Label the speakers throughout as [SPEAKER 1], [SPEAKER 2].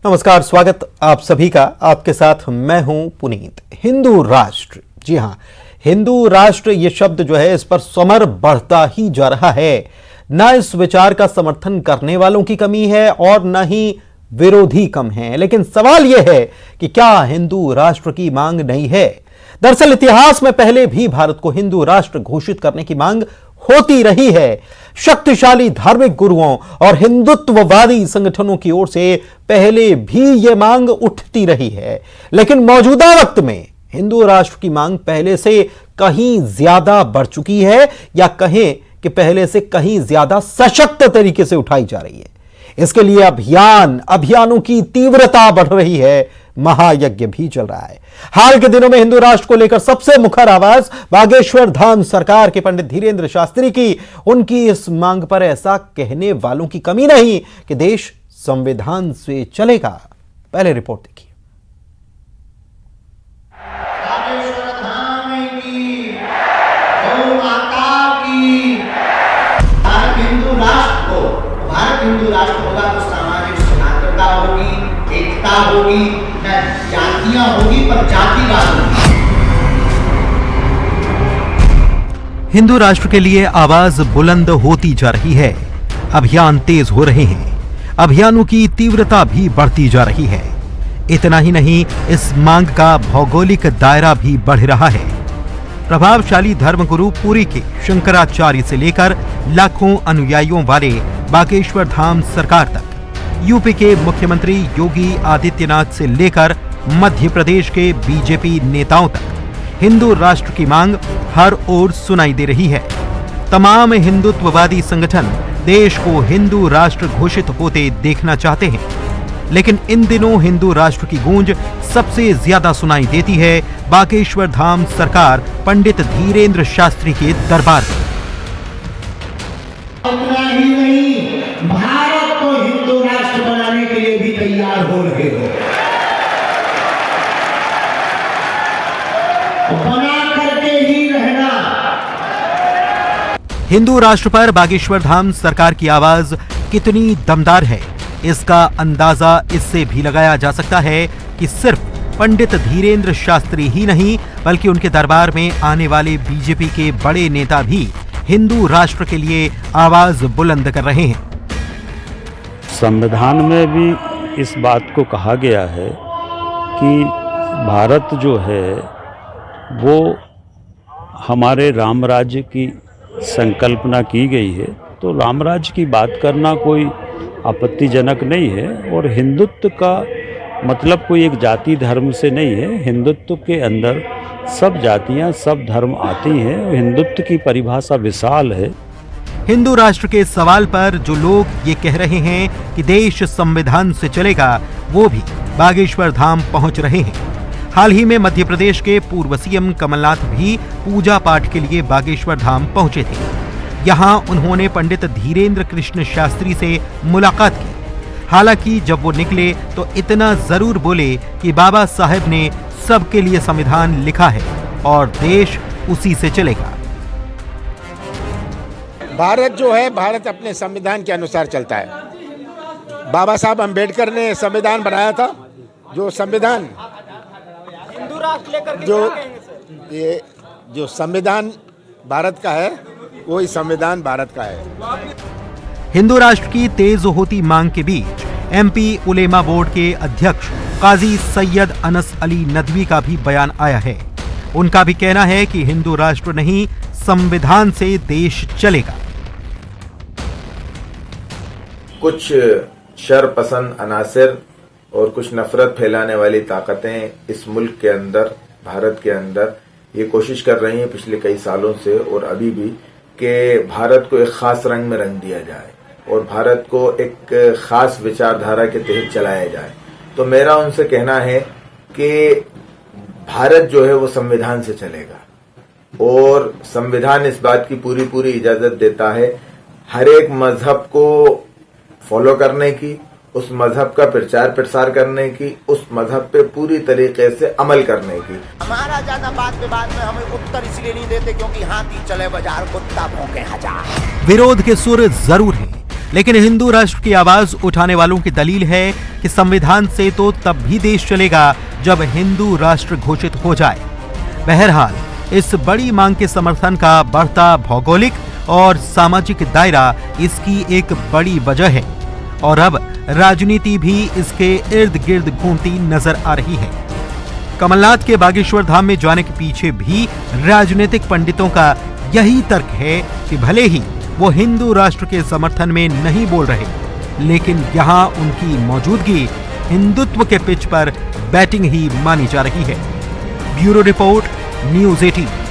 [SPEAKER 1] नमस्कार, स्वागत आप सभी का। आपके साथ मैं हूं पुनीत। हिंदू राष्ट्र, जी हां, हिंदू राष्ट्र ये शब्द जो है इस पर समर बढ़ता ही जा रहा है। ना इस विचार का समर्थन करने वालों की कमी है और न ही विरोधी कम है, लेकिन सवाल यह है कि क्या हिंदू राष्ट्र की मांग नहीं है। दरअसल इतिहास में पहले भी भारत को हिंदू राष्ट्र घोषित करने की मांग होती रही है। शक्तिशाली धार्मिक गुरुओं और हिंदुत्ववादी संगठनों की ओर से पहले भी यह मांग उठती रही है, लेकिन मौजूदा वक्त में हिंदू राष्ट्र की मांग पहले से कहीं ज्यादा बढ़ चुकी है, या कहें कि पहले से कहीं ज्यादा सशक्त तरीके से उठाई जा रही है। इसके लिए अभियानों की तीव्रता बढ़ रही है, महायज्ञ भी चल रहा है। हाल के दिनों में हिंदू राष्ट्र को लेकर सबसे मुखर आवाज बागेश्वर धाम सरकार के पंडित धीरेन्द्र शास्त्री की। उनकी इस मांग पर ऐसा कहने वालों की कमी नहीं कि देश संविधान से चलेगा। पहले रिपोर्ट देखिए।
[SPEAKER 2] हिंदू राष्ट्र होगा तो सामाजिक सनातनता होगी, एकता होगी, जातियां होगी, पर जातिवाद नहीं।
[SPEAKER 1] हिंदू राष्ट्र के लिए आवाज बुलंद होती जा रही है, अभियान तेज हो रहे हैं, अभियानों की तीव्रता भी बढ़ती जा रही है। इतना ही नहीं, इस मांग का भौगोलिक दायरा भी बढ़ रहा है। प्रभावशाली धर्मगुरु पुरी के शंकराचार्य से लेकर लाखों अनुयायियों वाले बागेश्वर धाम सरकार तक, यूपी के मुख्यमंत्री योगी आदित्यनाथ से लेकर मध्य प्रदेश के बीजेपी नेताओं तक हिंदू राष्ट्र की मांग हर ओर सुनाई दे रही है। तमाम हिंदुत्ववादी संगठन देश को हिंदू राष्ट्र घोषित होते देखना चाहते हैं, लेकिन इन दिनों हिंदू राष्ट्र की गूंज सबसे ज्यादा सुनाई देती है बागेश्वर धाम सरकार पंडित धीरेन्द्र शास्त्री के दरबार में।
[SPEAKER 2] इतना ही नहीं, भारत को हिंदू राष्ट्र बनाने के लिए भी तैयार हो रहे हो, बना करके ही रहना।
[SPEAKER 1] हिंदू राष्ट्र पर बागेश्वर धाम सरकार की आवाज कितनी दमदार है, इसका अंदाजा इससे भी लगाया जा सकता है कि सिर्फ पंडित धीरेन्द्र शास्त्री ही नहीं, बल्कि उनके दरबार में आने वाले बीजेपी के बड़े नेता भी हिंदू राष्ट्र के लिए आवाज बुलंद कर रहे हैं।
[SPEAKER 3] संविधान में भी इस बात को कहा गया है कि भारत जो है वो हमारे राम राज्य की संकल्पना की गई है, तो राम राज्य की बात करना कोई आपत्तिजनक नहीं है। और हिंदुत्व का मतलब कोई एक जाति धर्म से नहीं है। हिंदुत्व के अंदर सब जातियां, सब धर्म आती हैं। हिंदुत्व की परिभाषा विशाल है।
[SPEAKER 1] हिंदू राष्ट्र के सवाल पर जो लोग ये कह रहे हैं कि देश संविधान से चलेगा, वो भी बागेश्वर धाम पहुंच रहे हैं। हाल ही में मध्य प्रदेश के पूर्व सीएम कमलनाथ भी पूजा पाठ के लिए बागेश्वर धाम पहुंचे थे। यहाँ उन्होंने पंडित धीरेन्द्र कृष्ण शास्त्री से मुलाकात की। हालांकि जब वो निकले तो इतना जरूर बोले कि बाबा साहेब ने सबके लिए संविधान लिखा है और देश उसी से चलेगा।
[SPEAKER 4] भारत जो है, भारत अपने संविधान के अनुसार चलता है। बाबा साहब अम्बेडकर ने संविधान बनाया था। जो संविधान जो संविधान भारत का है, वही संविधान भारत का है।
[SPEAKER 1] हिंदू राष्ट्र की तेज होती मांग के बीच एमपी उलेमा बोर्ड के अध्यक्ष काजी सैयद अनस अली नदवी का भी बयान आया है। उनका भी कहना है कि हिंदू राष्ट्र नहीं, संविधान से देश चलेगा।
[SPEAKER 5] कुछ शर पसंद अनासिर और कुछ नफरत फैलाने वाली ताकतें इस मुल्क के अंदर, भारत के अंदर ये कोशिश कर रही हैं पिछले कई सालों से और अभी भी, कि भारत को एक खास रंग में रंग दिया जाए और भारत को एक खास विचारधारा के तहत चलाया जाए। तो मेरा उनसे कहना है कि भारत जो है वो संविधान से चलेगा और संविधान इस बात की पूरी इजाजत देता है हर एक मजहब को फॉलो करने की, उस मजहब का प्रचार प्रसार करने की, उस मजहब पे पूरी तरीके से अमल करने की।
[SPEAKER 2] हमारा ज्यादा बात विवाद में हमें उत्तर इसलिए नहीं देते क्योंकि हाथी चले बाजार, कुत्ता भौंके हजार।
[SPEAKER 1] विरोध के सुर जरूर हैं, लेकिन हिंदू राष्ट्र की आवाज उठाने वालों की दलील है कि संविधान से तो तब भी देश चलेगा जब हिंदू राष्ट्र घोषित हो जाए। बहरहाल इस बड़ी मांग के समर्थन का बढ़ता भौगोलिक और सामाजिक दायरा इसकी एक बड़ी वजह है और अब राजनीति भी इसके इर्द गिर्द घूमती नजर आ रही है। कमलनाथ के बागेश्वर धाम में जाने के पीछे भी राजनीतिक पंडितों का यही तर्क है कि भले ही वो हिंदू राष्ट्र के समर्थन में नहीं बोल रहे, लेकिन यहाँ उनकी मौजूदगी हिंदुत्व के पिच पर बैटिंग ही मानी जा रही है। Bureau report, news 18।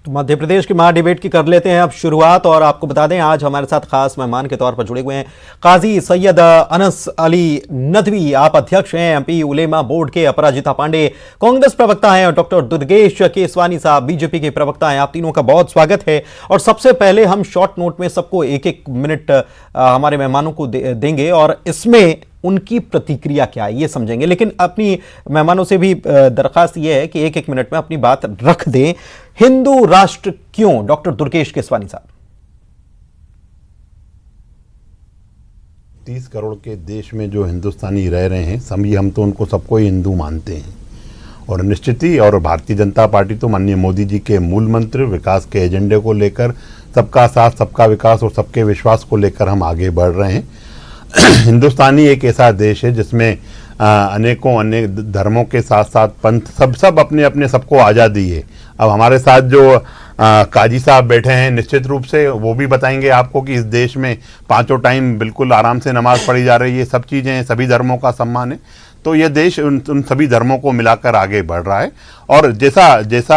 [SPEAKER 1] तो मध्य प्रदेश की महाडिबेट की कर लेते हैं अब शुरुआत और आपको बता दें आज हमारे साथ खास मेहमान के तौर पर जुड़े हुए हैं काजी सैयद अनस अली नदवी। आप अध्यक्ष हैं एमपी उलेमा बोर्ड के, अपराजिता पांडे कांग्रेस प्रवक्ता हैं और डॉक्टर दुर्गेश केसवानी साहब बीजेपी के प्रवक्ता हैं। आप तीनों का बहुत स्वागत है। और सबसे पहले हम शॉर्ट नोट में सबको एक एक मिनट हमारे मेहमानों को देंगे और इसमें उनकी प्रतिक्रिया क्या है ये समझेंगे, लेकिन अपनी मेहमानों से भी दरखास्त ये है कि एक एक मिनट में अपनी बात रख दें। हिंदू राष्ट्र क्यों, डॉक्टर दुर्गेश केसवानी साहब।
[SPEAKER 6] 30 करोड़ के देश में जो हिंदुस्तानी रह रहे हैं सभी हम तो उनको सबको ही हिंदू मानते हैं और निश्चित ही और भारतीय जनता पार्टी तो माननीय मोदी जी के मूल मंत्र विकास के एजेंडे को लेकर सबका साथ सबका विकास और सबके विश्वास को लेकर हम आगे बढ़ रहे हैं। हिंदुस्तानी एक ऐसा देश है जिसमें अनेकों अनेक धर्मों के साथ साथ पंथ सब अपने अपने सबको आज़ादी है। अब हमारे साथ जो काजी साहब बैठे हैं निश्चित रूप से वो भी बताएंगे आपको कि इस देश में 5 टाइम बिल्कुल आराम से नमाज पढ़ी जा रही है, सब चीज़ें हैं, सभी धर्मों का सम्मान है। तो ये देश उन सभी धर्मों को मिलाकर आगे बढ़ रहा है और जैसा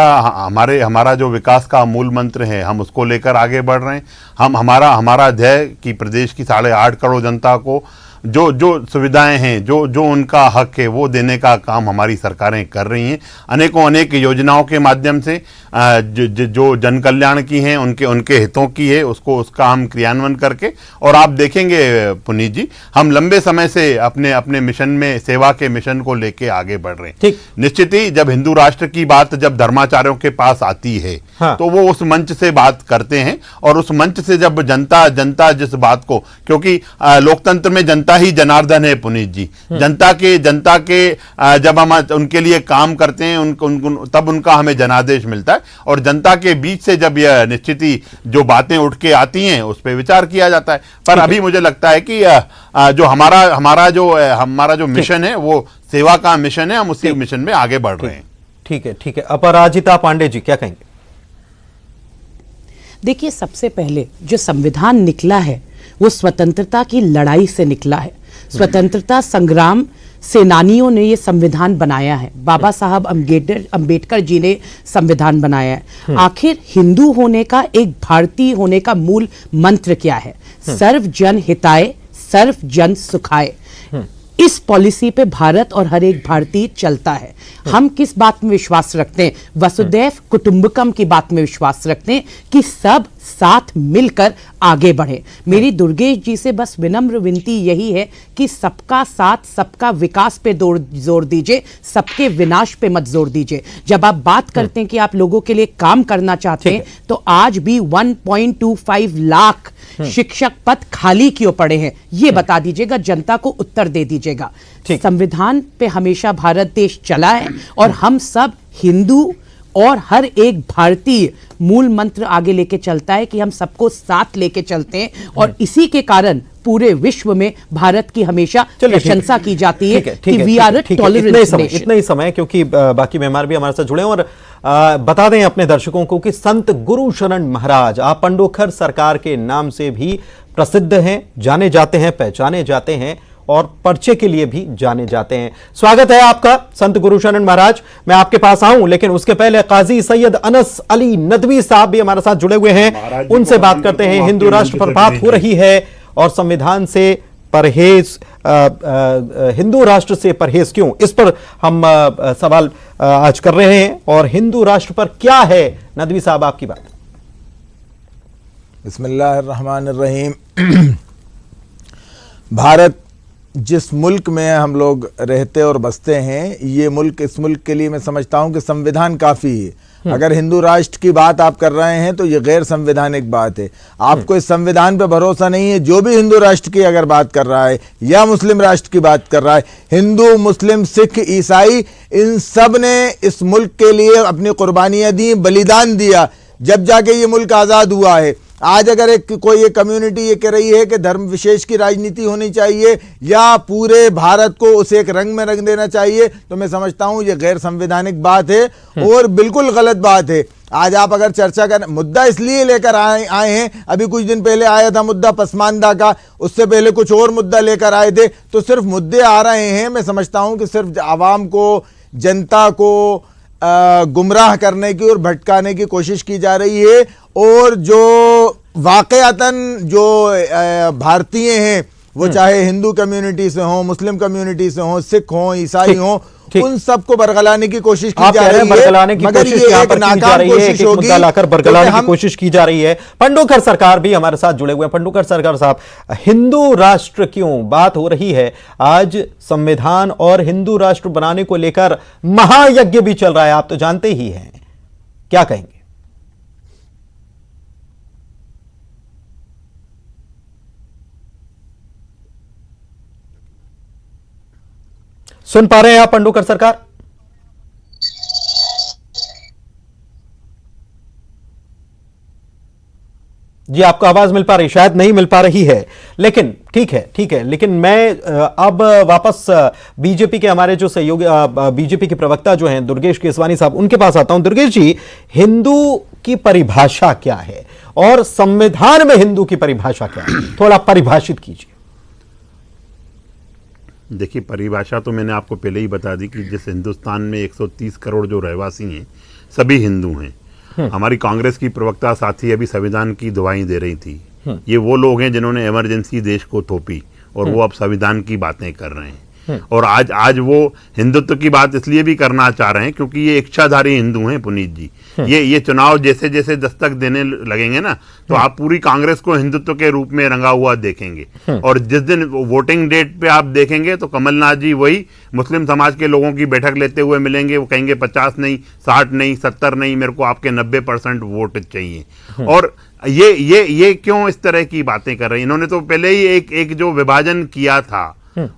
[SPEAKER 6] हमारा जो विकास का मूल मंत्र है हम उसको लेकर आगे बढ़ रहे हैं। हमारा ध्येय कि प्रदेश की 8.5 करोड़ जनता को जो सुविधाएं हैं जो उनका हक है वो देने का काम हमारी सरकारें कर रही हैं। अनेक योजनाओं के माध्यम से जो जन कल्याण की हैं उनके हितों की है उसका हम क्रियान्वयन करके और आप देखेंगे पुनीत जी हम लंबे समय से अपने मिशन में सेवा के मिशन को लेके आगे बढ़ रहे हैं। निश्चित ही जब हिंदू राष्ट्र की बात जब धर्माचार्यों के पास आती है हाँ। तो वो उस मंच से बात करते हैं और उस मंच से जब जनता जिस बात को, क्योंकि लोकतंत्र में जनता ही जनार्दन है पुनीत जी, जनता के जब हम उनके लिए काम करते हैं तब उनका हमें जनादेश मिलता है और जनता के बीच से जब यह निश्चित ही जो बातें उठ के आती हैं उस पर विचार किया जाता है। पर अभी मुझे लगता है कि जो हमारा जो मिशन है वो सेवा का मिशन है, हम उसी मिशन में आगे बढ़ रहे हैं।
[SPEAKER 1] ठीक है। अपराजिता पांडे जी क्या कहेंगे।
[SPEAKER 7] देखिए सबसे पहले जो संविधान निकला है वो स्वतंत्रता की लड़ाई से निकला है। स्वतंत्रता संग्राम सेनानियों ने ये संविधान बनाया है। बाबा साहब अंबेडकर जी ने संविधान बनाया है। आखिर हिंदू होने का, एक भारतीय होने का मूल मंत्र क्या है? सर्व जन हिताय, सर्व जन सुखाय। इस पॉलिसी पे भारत और हर एक भारतीय चलता है। हम किस बात में विश्वास रखते हैं? वसुदैव कुटुंबकम की बात में विश्वास रखते हैं कि सब साथ मिलकर आगे बढ़े। मेरी दुर्गेश जी से बस विनम्र विनती यही है कि सबका साथ सबका विकास पे जोर दीजिए, सबके विनाश पे मत जोर दीजिए। जब आप बात करते हैं कि आप लोगों के लिए काम करना चाहते हैं तो आज भी 1.25 लाख शिक्षक पद खाली क्यों पड़े हैं ये बता दीजिएगा, जनता को उत्तर दे दीजिएगा। संविधान पे हमेशा भारत देश चला है और हम सब हिंदू और हर एक भारतीय मूल मंत्र आगे लेके चलता है कि हम सबको साथ लेके चलते हैं और इसी के कारण पूरे विश्व में भारत की हमेशा प्रशंसा की जाती है कि we are a tolerant nation.
[SPEAKER 1] इतना ही समय क्योंकि बाकी मेहमान भी हमारे साथ जुड़े हैं और बता दें अपने दर्शकों को कि संत गुरु शरण महाराज आप पंडोखर सरकार के नाम से भी प्रसिद्ध हैं, जाने जाते हैं, पहचाने जाते हैं और पर्चे के लिए भी जाने जाते हैं। स्वागत है आपका संत गुरुशरण महाराज। मैं आपके पास आऊं लेकिन उसके पहले काजी सैयद अनस अली नदवी साहब भी हमारे साथ जुड़े हुए हैं, उनसे बात करते हैं। हिंदू राष्ट्र पर बात हो रही है और संविधान से परहेज, हिंदू राष्ट्र से परहेज क्यों, इस पर हम सवाल आज कर रहे हैं। और हिंदू राष्ट्र पर क्या है नदवी साहब आपकी बात।
[SPEAKER 8] बिस्मिल्लाहिर्रहमानिर्रहीम। भारत जिस मुल्क में हम लोग रहते और बसते हैं, ये मुल्क, इस मुल्क के लिए मैं समझता हूँ कि संविधान काफ़ी है। अगर हिंदू राष्ट्र की बात आप कर रहे हैं तो ये गैर संवैधानिक बात है। आपको इस संविधान पे भरोसा नहीं है। जो भी हिंदू राष्ट्र की अगर बात कर रहा है या मुस्लिम राष्ट्र की बात कर रहा है, हिंदू, मुस्लिम, सिख, ईसाई, इन सब ने इस मुल्क के लिए अपनी कुर्बानियां दी, बलिदान दिया, जब जाके ये मुल्क आज़ाद हुआ है। आज अगर कोई एक कम्युनिटी ये कह रही है कि धर्म विशेष की राजनीति होनी चाहिए या पूरे भारत को उसे एक रंग में रंग देना चाहिए, तो मैं समझता हूं ये गैर संवैधानिक बात है और बिल्कुल गलत बात है। आज आप अगर चर्चा कर, मुद्दा इसलिए लेकर आए हैं, अभी कुछ दिन पहले आया था मुद्दा पसमानदा का, उससे पहले कुछ और मुद्दा लेकर आए थे, तो सिर्फ मुद्दे आ रहे हैं। मैं समझता हूं कि सिर्फ आवाम को, जनता को गुमराह करने की और भटकाने की कोशिश की जा रही है। और जो वाकयातन जो भारतीय हैं, वो चाहे हिंदू कम्युनिटी से हो, मुस्लिम कम्युनिटी से हो, सिख हो, ईसाई हो, उन सबको बरगलाने की कोशिश की जा रही है, मगर ये एक नाकाम कोशिश होगी,
[SPEAKER 1] लाकर बरगलाने की कोशिश की जा रही है। पंडोकर सरकार भी हमारे साथ जुड़े हुए हैं। पंडोकर सरकार साहब, हिंदू राष्ट्र क्यों बात हो रही है आज, संविधान और हिंदू राष्ट्र बनाने को लेकर महायज्ञ भी चल रहा है, आप तो जानते ही हैं, क्या कहेंगे? सुन पा रहे हैं आप पंडोकर सरकार? जी, आपको आवाज मिल पा रही, शायद नहीं मिल पा रही है, लेकिन ठीक है। लेकिन मैं अब वापस बीजेपी के हमारे जो सहयोगी, बीजेपी के प्रवक्ता जो हैं दुर्गेश केसवानी साहब, उनके पास आता हूं। दुर्गेश जी, हिंदू की परिभाषा क्या है और संविधान में हिंदू की परिभाषा क्या है, थोड़ा परिभाषित कीजिए।
[SPEAKER 6] देखिए, परिभाषा तो मैंने आपको पहले ही बता दी कि जिस हिंदुस्तान में 130 करोड़ जो रहवासी हैं, सभी हिंदू हैं। हमारी कांग्रेस की प्रवक्ता साथी अभी संविधान की दुआएं दे रही थी। ये वो लोग हैं जिन्होंने इमरजेंसी देश को थोपी और वो अब संविधान की बातें कर रहे हैं। और आज वो हिंदुत्व की बात इसलिए भी करना चाह रहे हैं क्योंकि ये इच्छाधारी हिंदू हैं पुनीत जी। ये चुनाव जैसे जैसे दस्तक देने लगेंगे ना, तो आप पूरी कांग्रेस को हिंदुत्व के रूप में रंगा हुआ देखेंगे। और जिस दिन वोटिंग डेट पे आप देखेंगे तो कमलनाथ जी वही मुस्लिम समाज के लोगों की बैठक लेते हुए मिलेंगे। वो कहेंगे 50 नहीं, 60 नहीं, 70 नहीं, मेरे को आपके 90% वोट चाहिए। और ये क्यों इस तरह की बातें कर रहे हैं? इन्होंने तो पहले ही एक जो विभाजन किया था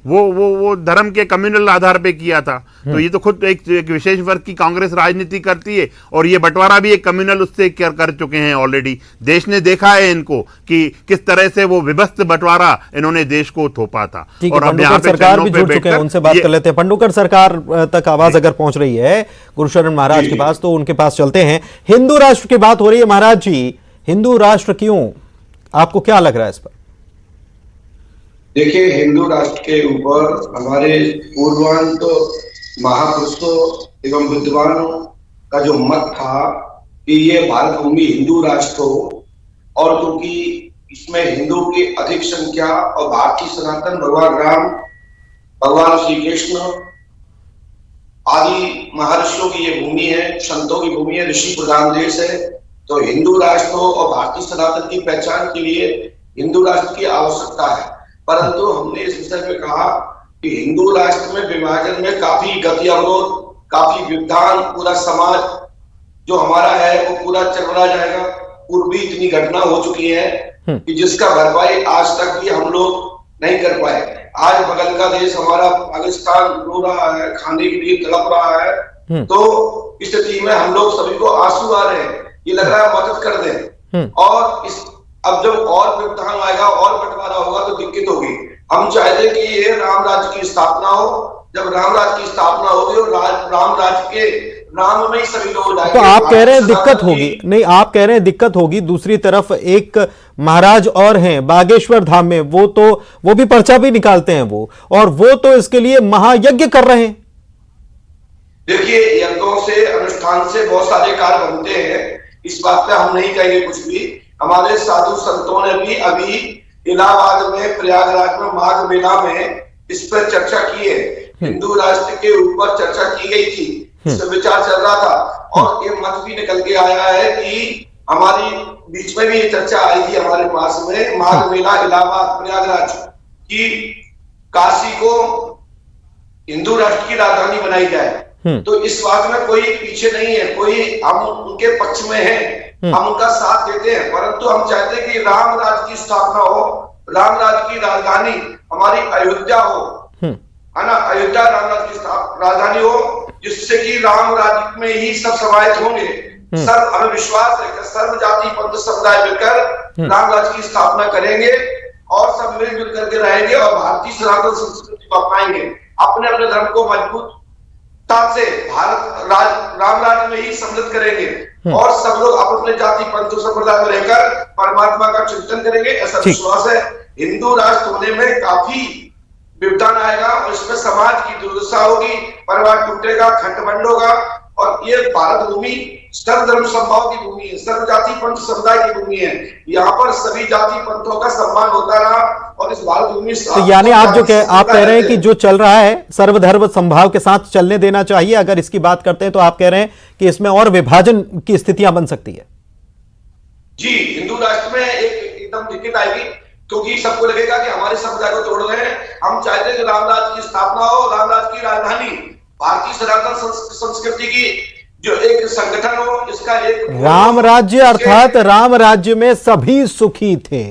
[SPEAKER 6] वो धर्म के कम्युनल आधार पे किया था। तो ये तो खुद एक विशेष वर्ग की कांग्रेस राजनीति करती है और ये बंटवारा भी एक कम्युनल उससे कर चुके हैं ऑलरेडी। देश ने देखा है इनको कि किस तरह से वो विभक्त बंटवारा इन्होंने देश को थोपा था। और अब यहाँ पे
[SPEAKER 1] सरकार भी जुड़ चुके हैं, उनसे बात कर लेते हैं। पंडोकर सरकार तक आवाज अगर पहुंच रही है गुरुशरण महाराज के पास, तो उनके पास चलते हैं। हिंदू राष्ट्र की बात हो रही है महाराज जी, हिंदू राष्ट्र क्यों, आपको क्या लग रहा है इस पर?
[SPEAKER 9] देखिए, हिंदू राष्ट्र के ऊपर हमारे पूर्वांत महापुरुषों एवं विद्वानों का जो मत था कि ये भारत भूमि हिंदू राष्ट्र हो, और क्योंकि इसमें हिंदू की अधिक संख्या और भारतीय सनातन भगवान राम, भगवान श्री कृष्ण आदि महर्षियों की ये भूमि है, संतों की भूमि है, ऋषि प्रधान देश है, तो हिंदू राष्ट्र और भारतीय सनातन की पहचान के लिए हिंदू राष्ट्र की आवश्यकता है। परंतु हमने इस विषय में कहा कि हिंदू राष्ट्र में विभाजन में काफी गति अवरोध, काफी व्यवधान, पूरा समाज जो हमारा है वो पूरा चरमरा जाएगा। पूर्व भी इतनी घटना हो चुकी है कि जिसका भरपाई आज तक भी हम लोग नहीं कर पाए। आज बगल का देश हमारा पाकिस्तान रो रहा है, खाने के लिए तड़प रहा है, तो इस स्थिति में हम लोग सभी को आंसू आ रहे हैं, ये लग रहा है मदद कर दें। और इस अब जब और व्यवधान आएगा और बंटवारा होगा तो दिक्कत होगी। हम चाहते कि ये राम राज्य की स्थापना हो, जब राम राज्य की स्थापना होगी और राम राज्य के राम में ही सभी लोग जाएंगे।
[SPEAKER 1] तो आप कह रहे हैं दिक्कत होगी? नहीं, आप कह रहे हैं दिक्कत होगी। दूसरी तरफ एक महाराज और हैं बागेश्वर धाम में, वो भी पर्चा भी निकालते हैं और वो तो इसके लिए महायज्ञ कर रहे हैं।
[SPEAKER 9] देखिए, यज्ञों से, अनुष्ठान से बहुत सारे कार्य बनते हैं, इस बात पे हम नहीं कहेंगे कुछ भी। हमारे साधु संतों ने भी अभी इलाहाबाद में, प्रयागराज में माघ मेला में इस पर चर्चा की है। हिंदू राष्ट्र के ऊपर चर्चा की गई थी, इस पर विचार चल रहा था और ये मत भी निकल के आया है कि हमारी बीच में भी ये चर्चा आई थी हमारे पास में, माघ मेला इलाहाबाद प्रयागराज की, काशी को हिंदू राष्ट्र की राजधानी बनाई जाए। तो इस बात में कोई पीछे नहीं है, कोई हम उनके पक्ष में हैं, हम उनका साथ देते हैं, परंतु हम चाहते हैं कि राम राज्य की स्थापना हो, राम राज्य की राजधानी हमारी अयोध्या हो, है ना, अयोध्या राम राज्य की राजधानी हो, जिससे कि राम राज्य में ही सब समाहित होंगे। सब हमें विश्वास है कि सर्व जाति पंथ समुदाय मिलकर राम राज्य की स्थापना करेंगे और सब मिलजुल करके रहेंगे और भारतीय सनातन संस्कृति को अपनाएंगे, अपने अपने धर्म को मजबूतता से राम राज्य में ही सम्मिलित करेंगे और सब लोग अपने जाति पंथ संप्रदाय में रहकर परमात्मा का चिंतन करेंगे। ऐसा विश्वास है। हिंदू राष्ट्र होने में काफी व्यवधान आएगा और इसमें समाज की दुर्दशा होगी, परिवार टूटेगा, खंडबंड होगा और ये भारत भूमि सर्वधर्म समभाव की भूमि है, सर्व जाति पंथ समुदाय की भूमि है। यहाँ पर सभी जाति पंथों का सम्मान होता रहा और इस भारत भूमि
[SPEAKER 1] तो यानी आप कह रहे हैं कि जो चल रहा है सर्वधर्म समभाव के साथ चलने देना चाहिए। अगर इसकी बात करते हैं तो आप कह रहे हैं कि इसमें और विभाजन की स्थितियां बन सकती है।
[SPEAKER 9] जी, हिंदू राष्ट्र में एकदम दिक्कत आएगी क्योंकि सबको लगेगा कि हमारे समुदाय को तोड़ रहे हैं। हम चाहते हैं कि राम राज्य की स्थापना हो, राम राज्य की राजधानी, भारतीय सनातन संस्कृति की जो एक संगठन हो, इसका एक
[SPEAKER 1] राम राज्य अर्थात राम राज्य में सभी सुखी थे,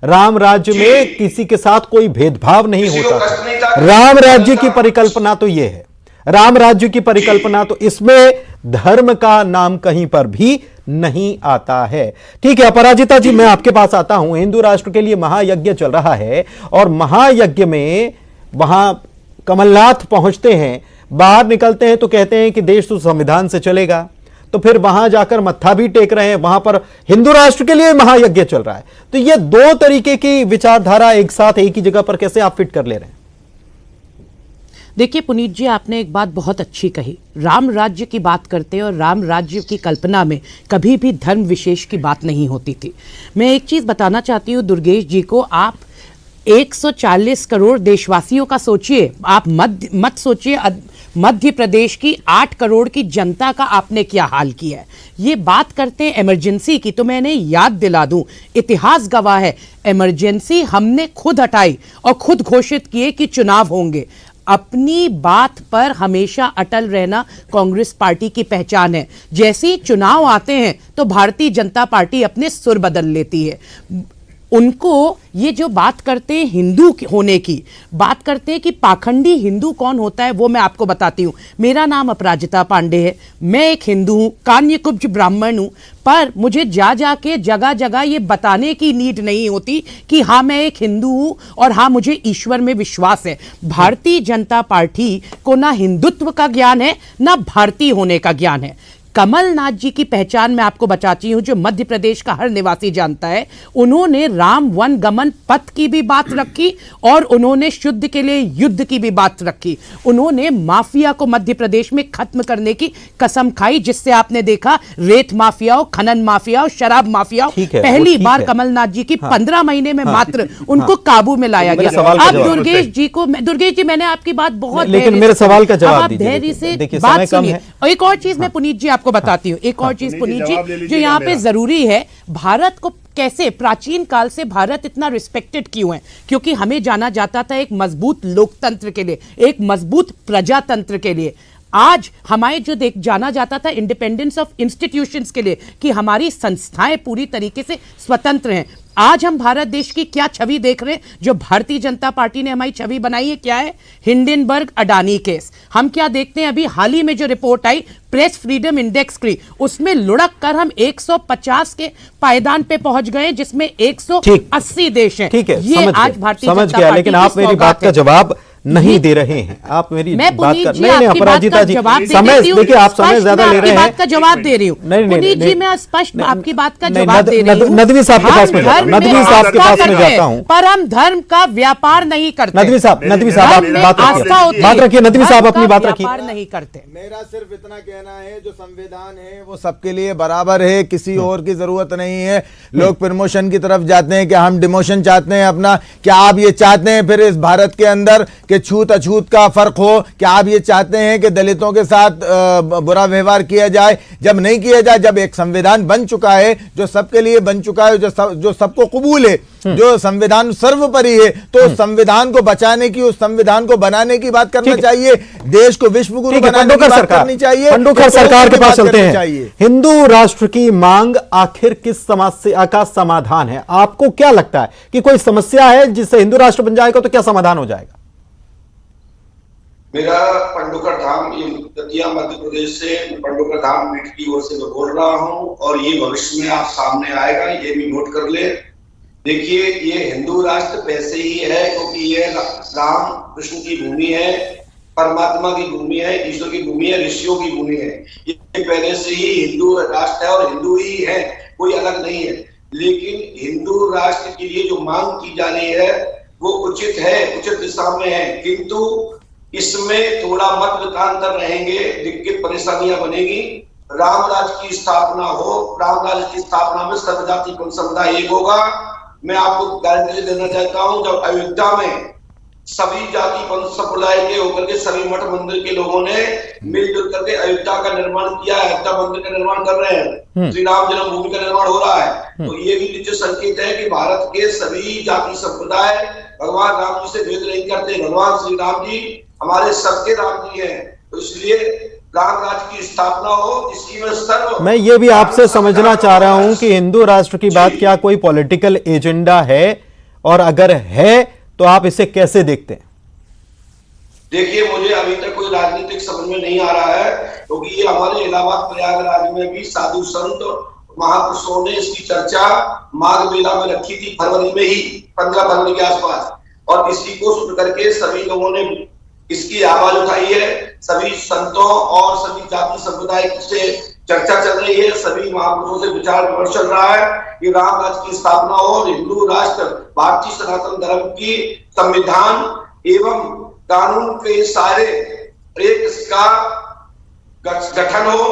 [SPEAKER 1] राम राज्य में किसी के साथ कोई भेदभाव नहीं होता था। राम राज्य की परिकल्पना तो यह है, राम राज्य की परिकल्पना तो इसमें धर्म का नाम कहीं पर भी नहीं आता है। ठीक है अपराजिता जी, मैं आपके पास आता हूं। हिंदू राष्ट्र के लिए महायज्ञ चल रहा है और महायज्ञ में वहां कमलनाथ पहुंचते हैं, बाहर निकलते हैं तो कहते हैं कि देश तो संविधान से चलेगा, तो फिर वहां जाकर मत्था भी टेक रहे हैं, वहां पर हिंदू राष्ट्र के लिए महायज्ञ चल रहा है। तो ये दो तरीके की विचारधारा एक साथ एक ही जगह पर कैसे आप फिट कर ले रहे हैं?
[SPEAKER 7] देखिए पुनीत जी, आपने एक बात बहुत अच्छी कही। राम राज्य की बात करते हैं और राम राज्य की कल्पना में कभी भी धर्म विशेष की बात नहीं होती थी। मैं एक चीज़ बताना चाहती हूँ दुर्गेश जी को, आप 140 करोड़ देशवासियों का सोचिए, आप मत सोचिए मध्य प्रदेश की 8 करोड़ की जनता का आपने क्या हाल किया है। ये बात करते हैं इमरजेंसी की, तो मैंने याद दिला दूं, इतिहास गवाह है, इमरजेंसी हमने खुद हटाई और खुद घोषित किए कि चुनाव होंगे। अपनी बात पर हमेशा अटल रहना कांग्रेस पार्टी की पहचान है। जैसे ही चुनाव आते हैं तो भारतीय जनता पार्टी अपने सुर बदल लेती है। उनको ये जो बात करते हैं हिंदू होने की, बात करते हैं कि पाखंडी हिंदू कौन होता है, वो मैं आपको बताती हूँ। मेरा नाम अपराजिता पांडे है, मैं एक हिंदू हूँ, कान्यकुब्ज ब्राह्मण हूँ, पर मुझे जाके जगह जगह ये बताने की नीड नहीं होती कि हाँ मैं एक हिंदू हूँ और हाँ मुझे ईश्वर में विश्वास है। भारतीय जनता पार्टी को ना हिंदुत्व का ज्ञान है ना भारतीय होने का ज्ञान है। कमलनाथ जी की पहचान मैं आपको बताती हूं, जो मध्य प्रदेश का हर निवासी जानता है। उन्होंने राम वन गमन पथ की भी बात रखी और उन्होंने शुद्ध के लिए युद्ध की भी बात रखी। उन्होंने माफिया को मध्य प्रदेश में खत्म करने की कसम खाई, जिससे आपने देखा रेत माफियाओं, खनन माफियाओं, शराब माफियाओं, पहली बार कमलनाथ जी की 15 महीने में मात्र उनको काबू में लाया गया। अब दुर्गेश जी मैंने आपकी बात बहुत,
[SPEAKER 1] लेकिन मेरे सवाल का जवाब दीजिए।
[SPEAKER 7] धैर्य से बात सुनिए। और एक और चीज मैं पुनीत जी आपको बताती हूँ, एक और चीज पुनीत जी जो यहाँ पे जरूरी है, भारत को कैसे प्राचीन काल से भारत इतना रिस्पेक्टेड क्यों है? क्योंकि हमें जाना जाता था एक मजबूत लोकतंत्र के लिए, एक मजबूत प्रजातंत्र के लिए। आज हमारे जो जाना जाता था इंडिपेंडेंस ऑफ इंस्टीट्यूशंस के लिए, कि हमारी संस्थाएं पूरी तरीके से स्वतंत्र हैं। आज हम भारत देश की क्या छवि देख रहे हैं? जो भारतीय जनता पार्टी ने हमारी छवि बनाई है क्या है? Hindenburg Adani case. हम क्या देखते हैं, अभी हाल ही में जो रिपोर्ट आई प्रेस फ्रीडम इंडेक्स की, उसमें लुढ़क कर हम 150 के पायदान पे पहुंच गए, जिसमें 180 देश हैं।
[SPEAKER 1] ठीक है,
[SPEAKER 7] ये आज भारतीय जनता पार्टी,
[SPEAKER 1] लेकिन आप मेरी बात का जवाब नहीं दे रहे हैं। आप मेरी बात कर नहीं, अपराजिता जी समय देखिए, आप समय ज्यादा ले रहे हैं।
[SPEAKER 7] बात का जवाब दे रही हूँ पुनीत जी, मैं स्पष्ट आपकी बात का जवाब दे रही हूँ।
[SPEAKER 1] नदवी साहब के पास में जाता हूँ,
[SPEAKER 7] पर हम धर्म का व्यापार नहीं करते।
[SPEAKER 1] नदवी साहब आप बात रखिए। नदवी साहब अपनी बात रखिए।
[SPEAKER 7] नहीं करते।
[SPEAKER 8] मेरा सिर्फ इतना कहना है, जो संविधान है वो सबके लिए बराबर है, किसी और की जरूरत नहीं है। लोग प्रमोशन की तरफ जाते हैं कि हम डिमोशन चाहते हैं अपना, क्या आप ये चाहते हैं फिर इस भारत के अंदर कि कि छूत अछूत का फर्क हो, कि आप ये चाहते हैं कि दलितों के साथ बुरा व्यवहार किया जाए, जब नहीं किया जाए, जब एक संविधान बन चुका है जो सबके लिए बन चुका है, जो सबको कबूल है, जो संविधान सर्वोपरि है, तो उस संविधान को बचाने की, उस संविधान को बनाने की बात करना चाहिए, देश को विश्व गुरु बनाने की बात करनी चाहिए।
[SPEAKER 1] पंडोकर सरकार के पास चलते हैं। हिंदू राष्ट्र की मांग आखिर किस समस्या का समाधान है? आपको क्या लगता है कि कोई समस्या है जिससे हिंदू राष्ट्र बन जाएगा तो क्या समाधान हो जाएगा?
[SPEAKER 9] मेरा पंडोकर धाम, ये दतिया मध्य प्रदेश से पंडोकर धाम मीट की ओर से मैं बोल रहा हूं, और ये भविष्य में आप सामने आएगा, ये भी नोट कर ले। देखिए, ये हिंदू राष्ट्र वैसे ही है क्योंकि ये राम कृष्ण की भूमि है, परमात्मा की भूमि है, ईश्वर की भूमि है, ऋषियों की भूमि है। ये पहले से ही हिंदू राष्ट्र है और हिंदू ही है, कोई अलग नहीं है। लेकिन हिंदू राष्ट्र के लिए जो मांग की जा रही है वो उचित है, उचित दिशा में है, किंतु इसमें थोड़ा मत वितांतर रहेंगे, दिक्कत परेशानियां बनेगी। राम राज्य की स्थापना हो, राम राज्य की स्थापना में सर्वजाति समुदाय एक होगा। मैं आपको गारंटी देना चाहता हूं, जब अयोध्या में सभी जाति पंथ संप्रदाय के होकर के सभी मठ मंदिर के लोगों ने मिलजुल करके अयोध्या का निर्माण किया है, अयोध्या मंदिर का निर्माण कर रहे हैं, श्री राम जन्मभूमि का निर्माण हो रहा है, तो ये भी निश्चित संकेत है कि भारत के सभी जाति संप्रदाय भगवान राम जी से भेद नहीं करते। भगवान श्री राम जी हमारे सबके राम जी हैं, तो इसलिए राम राज्य की स्थापना हो, इसकी में सर्व।
[SPEAKER 1] मैं ये भी आपसे समझना चाह रहा हूं कि हिंदू राष्ट्र की बात क्या कोई पॉलिटिकल एजेंडा है, और अगर है तो आप इसे कैसे देखते हैं?
[SPEAKER 9] देखिए, मुझे अभी तक कोई राजनीतिक समझ में नहीं आ रहा है, क्योंकि ये हमारे इलाहाबाद प्रयागराज में भी साधु संत महापुरुषों ने इसकी चर्चा माघ मेला में रखी थी, फरवरी में ही, 15 फरवरी के आसपास, और इसी को सुन करके सभी लोगों ने इसकी आवाज उठाई है। सभी संतों और सभी जाति संप्रदाय से चर्चा चल रही है, सभी महापुरुषों से विचार विमर्श चल रहा है कि राम राज्य की स्थापना हो और हिंदू राष्ट्र भारतीय सनातन धर्म की संविधान एवं कानून के सारे एक इसका गठन हो,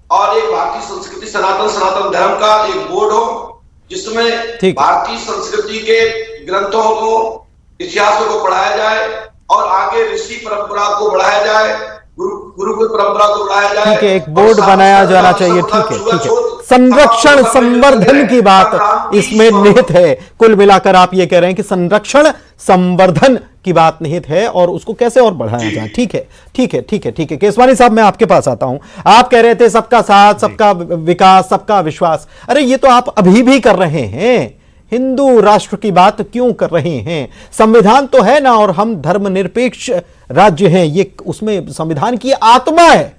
[SPEAKER 9] और एक भारतीय संस्कृति सनातन धर्म का एक बोर्ड हो, जिसमें भारतीय संस्कृति के ग्रंथों को, इतिहासों को पढ़ाया जाए और आगे ऋषि परंपरा को बढ़ाया जाए, गुरुकुल परंपरा को बढ़ाया जाए।
[SPEAKER 1] ठीक है, एक बोर्ड बनाया जाना चाहिए। ठीक है। संरक्षण संवर्धन की बात इसमें निहित है। कुल मिलाकर आप ये कह रहे हैं कि संरक्षण संवर्धन की बात निहित है और उसको कैसे और बढ़ाया जाए। ठीक है। केसवानी साहब, मैं आपके पास आता हूं। आप कह रहे थे सबका साथ, सबका विकास, सबका विश्वास। अरे ये तो आप अभी भी कर रहे हैं। हिंदू राष्ट्र की बात क्यों कर रहे हैं? संविधान तो है ना, और हम धर्मनिरपेक्ष राज्य हैं, ये उसमें संविधान की आत्मा है।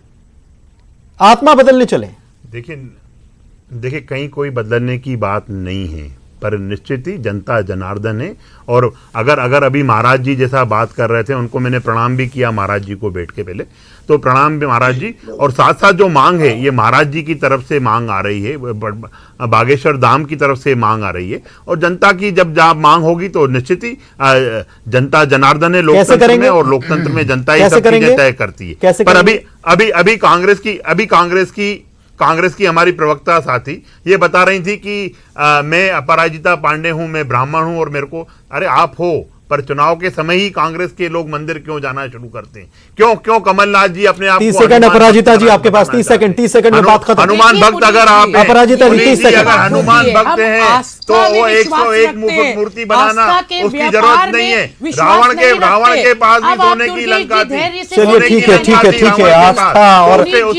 [SPEAKER 1] आत्मा बदलने चले।
[SPEAKER 6] देखिए कहीं कोई बदलने की बात नहीं है, पर निश्चित ही जनता जनार्दन है। और अगर अभी महाराज जी जैसा बात कर रहे थे, उनको मैंने प्रणाम भी किया महाराज जी को बैठ के पहले, तो प्रणाम भी महाराज जी। और साथ साथ जो मांग है, ये महाराज जी की तरफ से मांग आ रही है, बागेश्वर धाम की तरफ से मांग आ रही है, और जनता की जब मांग होगी तो निश्चित ही जनता जनार्दन है लोकतंत्र में, और लोकतंत्र में जनता ही सब चीजें तय करती है। पर अभी कांग्रेस की हमारी प्रवक्ता साथी ये बता रही थी कि मैं अपराजिता पांडे हूं, मैं ब्राह्मण हूं, और मेरे को, अरे आप हो, पर चुनाव के समय ही कांग्रेस के लोग मंदिर क्यों जाना शुरू करते हैं? क्यों कमलनाथ जी अपने आप
[SPEAKER 1] 30 सेकंड अपराजिता जी आपके पास, 30 सेकंड में बात खत्म।
[SPEAKER 6] हनुमान भक्त अगर आप
[SPEAKER 1] अपराजिता जी 30 सेकंड,
[SPEAKER 6] अगर हनुमान भक्त हैं तो वो 101 मुफ्त मूर्ति बनाना उसकी जरूरत नहीं है। रावण के पास भी सोने की लंका थी।
[SPEAKER 1] चलिए ठीक है।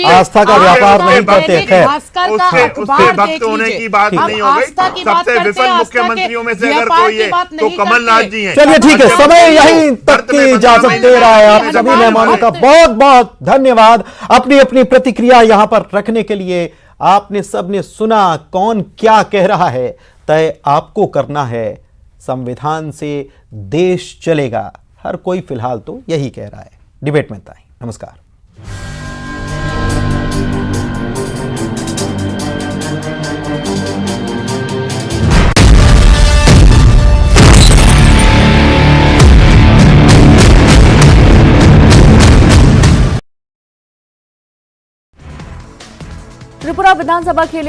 [SPEAKER 1] आस्था का व्यापार नहीं करते। खैर,
[SPEAKER 6] उससे भक्त होने की बात नहीं हो गई। सबसे विफल मुख्यमंत्रियों में से अगर कोई है तो कमलनाथ जी हैं।
[SPEAKER 1] चलिए ठीक है, समय यहीं तक की इजाजत दे रहा है। आप सभी मेहमानों का बहुत बहुत धन्यवाद अपनी अपनी प्रतिक्रिया यहां पर रखने के लिए। आपने सबने सुना कौन क्या कह रहा है, तय आपको करना है। संविधान से देश चलेगा, हर कोई फिलहाल तो यही कह रहा है। डिबेट में ताई, नमस्कार।
[SPEAKER 10] त्रिपुरा विधानसभा के लिए